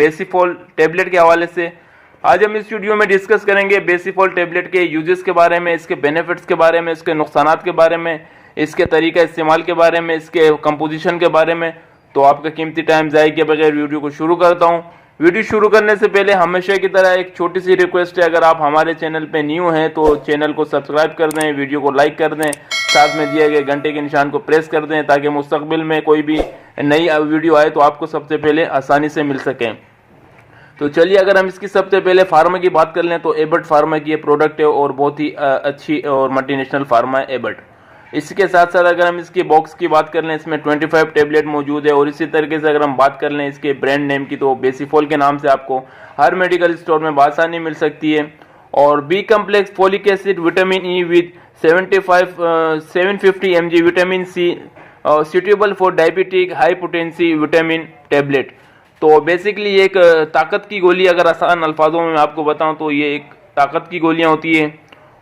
बेसिफॉल tablet के हवाले से। आज हम इस वीडियो में डिस्कस करेंगे बेसिफॉल टैबलेट के यूजेस के बारे में, इसके बेनिफिट्स के बारे में, इसके नुकसानात के बारे में, इसके तरीका इस्तेमाल के बारे में, इसके कंपोजिशन के बारे में। तो आपका कीमती टाइम ज़ाया किए बगैर वीडियो को शुरू करता हूँ। वीडियो शुरू करने से पहले हमेशा की तरह एक छोटी सी रिक्वेस्ट है, अगर आप हमारे चैनल पे न्यू हैं तो चैनल को सब्सक्राइब कर दें, वीडियो को लाइक कर दें, साथ में दिए गए घंटे के निशान को प्रेस कर दें ताकि मुस्तकबिल में कोई भी नई वीडियो आए तो आपको सबसे पहले आसानी से मिल सकें। तो चलिए, अगर हम इसकी सबसे पहले फार्मा की बात कर लें तो एबट फार्मा की ये प्रोडक्ट है और बहुत ही अच्छी और मल्टीनेशनल फार्मा है एबट। इसके साथ साथ अगर हम इसकी बॉक्स की बात कर लें, इसमें 25 टैबलेट मौजूद है। और इसी तरीके से अगर हम बात कर लें इसके ब्रांड नेम की तो बेसिफॉल के नाम से आपको हर मेडिकल स्टोर में आसानी मिल सकती है। और B complex folic acid vitamin E with 750 mg vitamin C suitable for diabetic high potency vitamin tablet. तो बेसिकली एक ताकत की गोली, अगर आसान अल्फाजों में मैं आपको बताऊं तो ये एक ताकत की गोलियां होती है।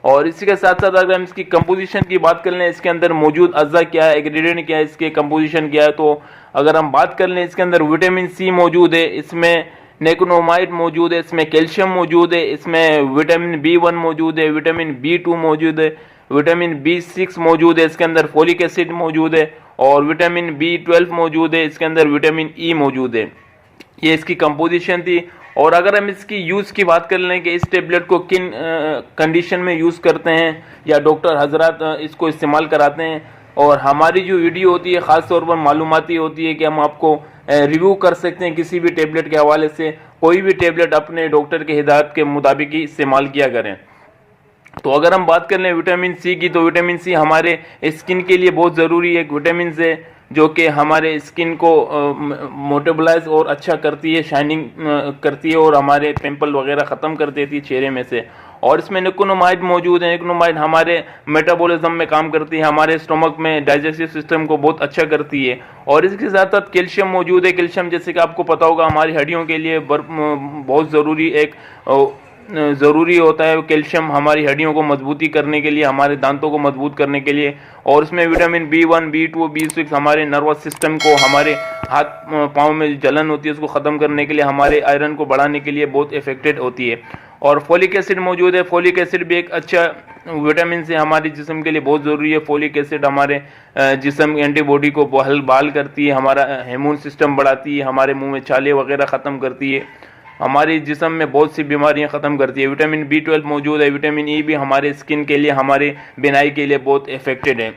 और इसी के साथ साथ अगर हम इसकी कंपोजिशन की बात कर लें, इसके अंदर मौजूद अज्जा क्या है, इंग्रेडिएंट क्या है, इसके कंपोजिशन क्या है, तो अगर हम बात कर लें इसके अंदर विटामिन सी मौजूद है, इसमें नेकोनोमाइड मौजूद है, इसमें कैल्शियम मौजूद है, इसमें विटामिन B1 मौजूद है, विटामिन B2 मौजूद है, विटामिन B6 मौजूद है, इसके अंदर फोलिक एसिड मौजूद है और विटामिन B12 मौजूद है, इसके अंदर विटामिन ई मौजूद है। ये इसकी कंपोजिशन थी। और अगर हम इसकी यूज़ की बात कर लें कि इस टेबलेट को किन कंडीशन में यूज़ करते हैं या डॉक्टर हजरात इसको इस्तेमाल कराते हैं, और हमारी जो वीडियो होती है ख़ास तौर पर मालूमाती होती है कि हम आपको रिव्यू कर सकते हैं किसी भी टेबलेट के हवाले से। कोई भी टेबलेट अपने डॉक्टर के हिदायत के मुताबिक ही इस्तेमाल किया करें। तो अगर हम बात कर लें विटामिन सी की, तो विटामिन सी हमारे स्किन के लिए बहुत ज़रूरी एक विटामिन है जो कि हमारे स्किन को मोटेबलाइज और अच्छा करती है, शाइनिंग करती है और हमारे पिंपल वगैरह ख़त्म कर देती है चेहरे में से। और इसमें निकोनोमाइड मौजूद है। निकोनोमाइड हमारे मेटाबॉलिज्म में काम करती है, हमारे स्टमक में डाइजेस्टिव सिस्टम को बहुत अच्छा करती है। और इसके साथ साथ कैल्शियम मौजूद है। कैल्शियम जैसे कि आपको पता होगा हमारी हड्डियों के लिए बहुत ज़रूरी होता है। कैल्शियम हमारी हड्डियों को मजबूती करने के लिए, हमारे दांतों को मजबूत करने के लिए। और इसमें विटामिन B1, B2, B6 हमारे नर्वस सिस्टम को, हमारे हाथ पाँव में जलन होती है उसको ख़त्म करने के लिए, हमारे आयरन को बढ़ाने के लिए बहुत इफेक्टेड होती है। और फोलिक एसिड मौजूद है। फोलिक एसिड भी एक अच्छा विटामिन से हमारे जिस्म के लिए बहुत ज़रूरी है। फोलिक एसिड हमारे जिस्म की एंटीबॉडी को बहाल करती है, हमारा हार्मोन सिस्टम बढ़ाती है, हमारे मुँह में छाले वगैरह ख़त्म करती है, हमारी जिस्म में बहुत सी बीमारियां ख़त्म करती है। विटामिन B12 मौजूद है। विटामिन ई भी हमारे स्किन के लिए, हमारे बिनाई के लिए बहुत इफेक्टेड है।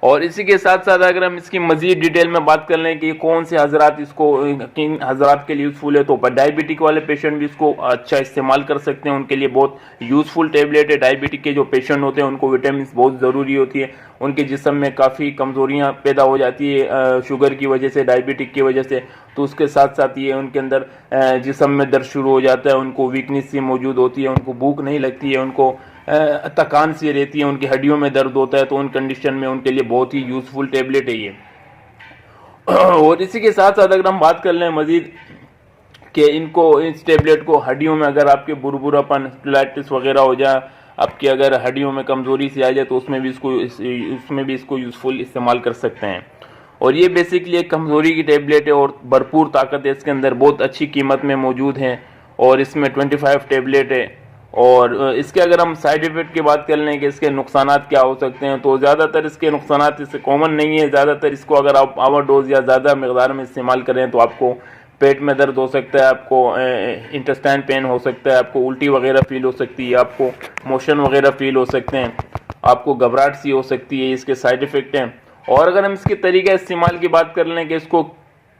और इसी के साथ साथ अगर हम इसकी मज़ीद डिटेल में बात कर लें कि कौन से हजरात इसको किन हजरात के लिए यूज़फुल है, तो डायबिटिक वाले पेशेंट भी इसको अच्छा इस्तेमाल कर सकते हैं, उनके लिए बहुत यूज़फुल टैबलेट है। डायबिटिक के जो पेशेंट होते हैं उनको विटामिन बहुत ज़रूरी होती है। उनके जिस्म में काफ़ी कमज़ोरियाँ पैदा हो जाती है शुगर की वजह से, डायबिटिक की वजह से। तो उसके साथ साथ ये उनके अंदर जिस्म में दर्द शुरू हो जाता है, उनको वीकनेस सी मौजूद होती है, उनको भूख नहीं लगती है, उनको थकान सी रहती है, उनकी हड्डियों में दर्द होता है। तो उन कंडीशन में उनके लिए बहुत ही यूज़फुल टैबलेट है ये। और इसी के साथ साथ अगर हम बात कर लें मज़ीद कि इस टैबलेट को हड्डियों में अगर आपके बुरबुरापन, स्प्लाइटिस वगैरह हो जाए, आपकी अगर हड्डियों में कमज़ोरी सी आ जाए, तो उसमें भी इसको यूज़फुल इस्तेमाल कर सकते हैं। और ये बेसिकली एक कमज़ोरी की टैबलेट है और भरपूर ताकत है इसके अंदर, बहुत अच्छी कीमत में मौजूद है। और इसमें 25 टैबलेट है। और इसके अगर हम साइड इफ़ेक्ट की बात कर लें कि इसके नुकसानात क्या हो सकते हैं, तो ज़्यादातर इसके नुकसानात इससे कॉमन नहीं है। ज़्यादातर इसको अगर आप ओवर डोज या ज़्यादा मकदार में इस्तेमाल करें तो आपको पेट में दर्द हो सकता है, आपको इंटेस्टाइन पेन हो सकता है, आपको उल्टी वगैरह फील हो सकती है, आपको मोशन वगैरह फील हो सकते हैं, आपको घबराहट सी हो सकती है। इसके साइड इफ़ेक्ट हैं। और अगर हम इसके तरीके इस्तेमाल की बात कर लें कि इसको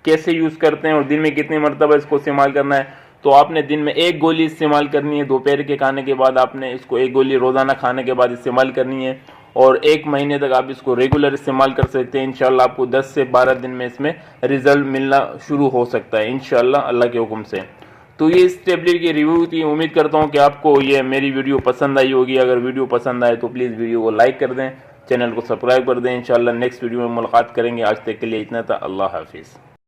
कैसे यूज़ करते हैं और दिन में कितनी मरतबा इसको इस्तेमाल करना है, तो आपने दिन में एक गोली इस्तेमाल करनी है। दोपहर के खाने के बाद आपने इसको एक गोली रोज़ाना खाने के बाद इस्तेमाल करनी है। और 1 महीने तक आप इसको रेगुलर इस्तेमाल कर सकते हैं। इंशाल्लाह आपको 10 से 12 दिन में इसमें रिजल्ट मिलना शुरू हो सकता है इंशाल्लाह अल्लाह के हुक्म से। तो ये इस टैबलेट की रिव्यू थी। उम्मीद करता हूँ कि आपको ये मेरी वीडियो पसंद आई होगी। अगर वीडियो पसंद आए तो प्लीज़ वीडियो को लाइक कर दें, चैनल को सब्सक्राइब कर दें। इंशाल्लाह नेक्स्ट वीडियो में मुलाकात करेंगे। आज तक के लिए इतना था। अल्लाह हाफिज़।